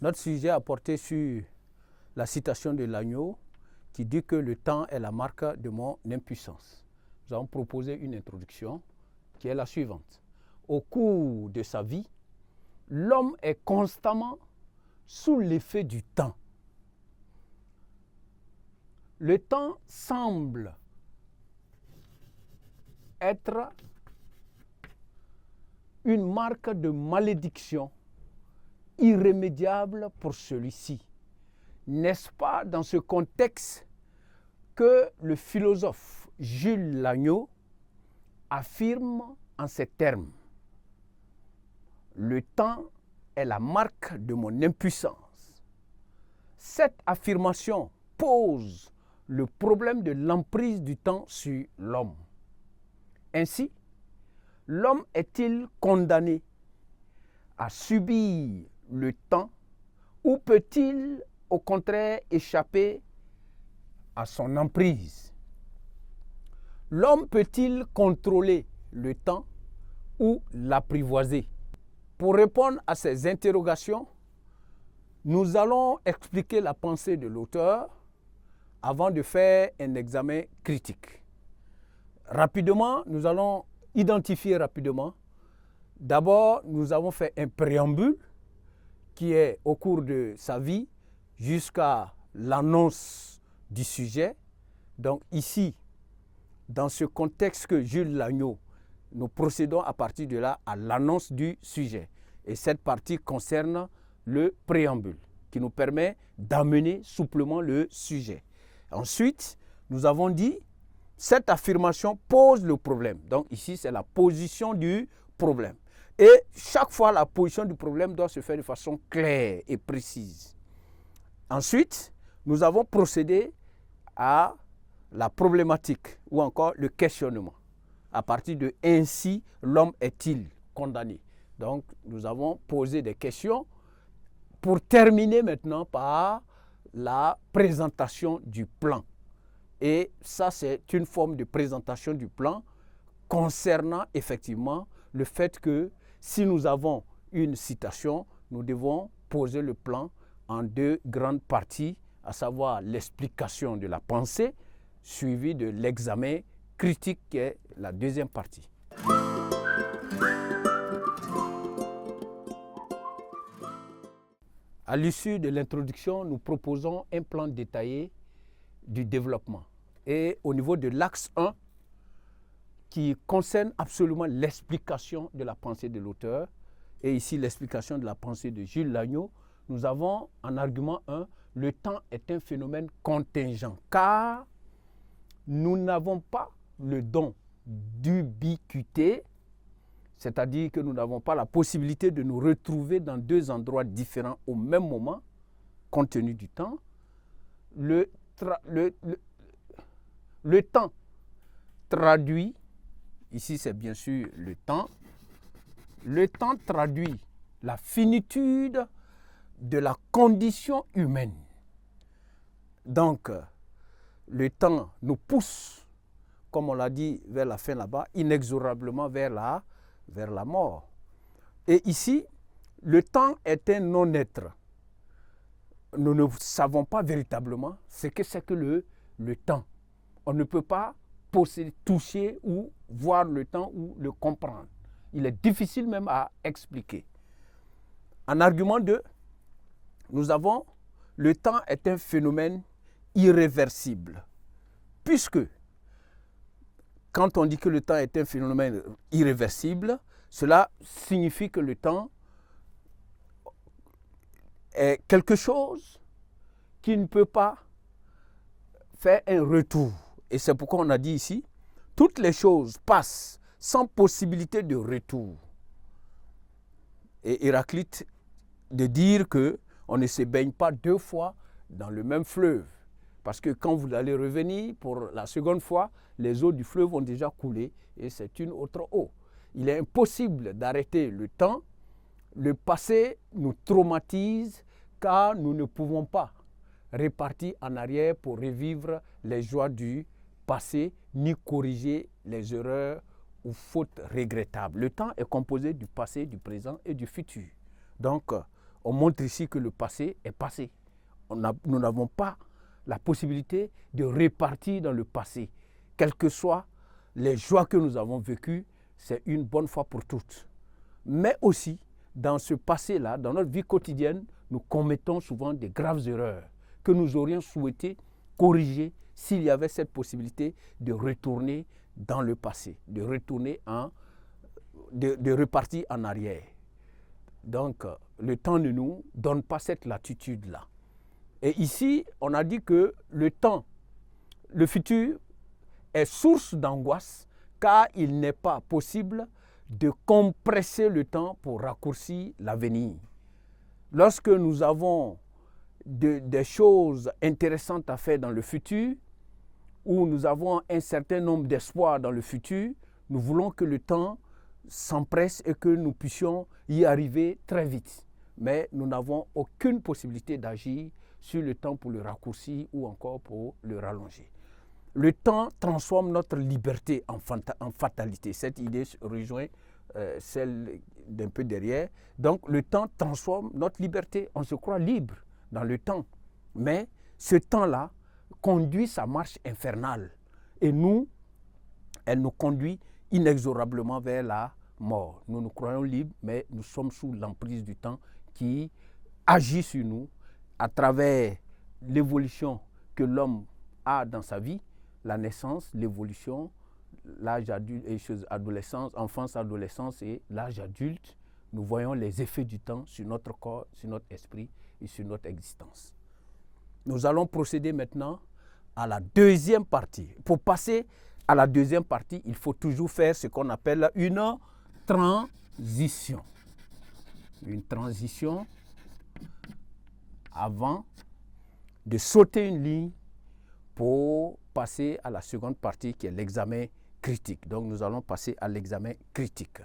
Notre sujet a porté sur la citation de l'agneau qui dit que le temps est la marque de mon impuissance. Nous avons proposé une introduction qui est la suivante. Au cours de sa vie, l'homme est constamment sous l'effet du temps. Le temps semble être une marque de malédiction irrémédiable pour celui-ci. N'est-ce pas dans ce contexte que le philosophe Jules Lagneau affirme en ces termes: le temps est la marque de mon impuissance. Cette affirmation pose le problème de l'emprise du temps sur l'homme. Ainsi, l'homme est-il condamné à subir le temps ou peut-il au contraire échapper à son emprise? L'homme peut-il contrôler le temps ou l'apprivoiser? Pour répondre à ces interrogations, nous allons expliquer la pensée de l'auteur avant de faire un examen critique. Rapidement, nous allons identifier rapidement. D'abord, nous avons fait un préambule qui est au cours de sa vie jusqu'à l'annonce du sujet. Donc ici, dans ce contexte que Jules Lagneau, nous procédons à partir de là à l'annonce du sujet. Et cette partie concerne le préambule qui nous permet d'amener souplement le sujet. Ensuite, nous avons dit, cette affirmation pose le problème. Donc ici, c'est la position du problème. Et chaque fois, la position du problème doit se faire de façon claire et précise. Ensuite, nous avons procédé à la problématique ou encore le questionnement. À partir de « ainsi, l'homme est-il condamné ?» Donc, nous avons posé des questions pour terminer maintenant par la présentation du plan. Et ça, c'est une forme de présentation du plan concernant effectivement le fait que si nous avons une citation, nous devons poser le plan en deux grandes parties, à savoir l'explication de la pensée, suivie de l'examen critique qui est la deuxième partie. À l'issue de l'introduction, nous proposons un plan détaillé du développement. Et au niveau de l'axe 1, qui concerne absolument l'explication de la pensée de l'auteur, et ici l'explication de la pensée de Jules Lagneau, nous avons en argument 1, le temps est un phénomène contingent, car nous n'avons pas le don d'ubiquité, c'est-à-dire que nous n'avons pas la possibilité de nous retrouver dans deux endroits différents au même moment, compte tenu du temps. Le temps traduit, ici c'est bien sûr le temps traduit la finitude de la condition humaine. Donc, le temps nous pousse, comme on l'a dit vers la fin là-bas, inexorablement vers la mort. Et ici, le temps est un non-être. Nous ne savons pas véritablement ce que c'est que le temps. On ne peut pas posséder, toucher ou voir le temps ou le comprendre. Il est difficile même à expliquer. En argument 2, nous avons le temps est un phénomène irréversible. Puisque, quand on dit que le temps est un phénomène irréversible, cela signifie que le temps est quelque chose qui ne peut pas faire un retour. Et c'est pourquoi on a dit ici, toutes les choses passent sans possibilité de retour. Et Héraclite de dire qu'on ne se baigne pas deux fois dans le même fleuve. Parce que quand vous allez revenir pour la seconde fois, les eaux du fleuve ont déjà coulé et c'est une autre eau. Il est impossible d'arrêter le temps. Le passé nous traumatise car nous ne pouvons pas repartir en arrière pour revivre les joies du passé ni corriger les erreurs ou fautes regrettables. Le temps est composé du passé, du présent et du futur. Donc, on montre ici que le passé est passé. Nous n'avons pas la possibilité de repartir dans le passé. Quelles que soient les joies que nous avons vécues, c'est une bonne fois pour toutes. Mais aussi, dans ce passé-là, dans notre vie quotidienne, nous commettons souvent des graves erreurs que nous aurions souhaité corriger s'il y avait cette possibilité de retourner dans le passé, de repartir en arrière. Donc, le temps ne nous donne pas cette latitude-là. Et ici, on a dit que le futur est source d'angoisse car il n'est pas possible de compresser le temps pour raccourcir l'avenir. Lorsque nous avons des choses intéressantes à faire dans le futur, où nous avons un certain nombre d'espoirs dans le futur, nous voulons que le temps s'empresse et que nous puissions y arriver très vite. Mais nous n'avons aucune possibilité d'agir sur le temps pour le raccourcir ou encore pour le rallonger. Le temps transforme notre liberté en fatalité. Cette idée rejoint celle d'un peu derrière. Donc le temps transforme notre liberté. On se croit libre dans le temps. Mais ce temps-là conduit sa marche infernale. Et elle nous conduit inexorablement vers la mort. Nous nous croyons libres, mais nous sommes sous l'emprise du temps qui agit sur nous à travers l'évolution que l'homme a dans sa vie, la naissance, l'évolution, l'âge adulte, adolescence, enfance, adolescence et l'âge adulte. Nous voyons les effets du temps sur notre corps, sur notre esprit et sur notre existence. Nous allons procéder maintenant à la deuxième partie. Pour passer à la deuxième partie, il faut toujours faire ce qu'on appelle une transition. Une transition avant de sauter une ligne pour passer à la seconde partie qui est l'examen critique. Donc nous allons passer à l'examen critique.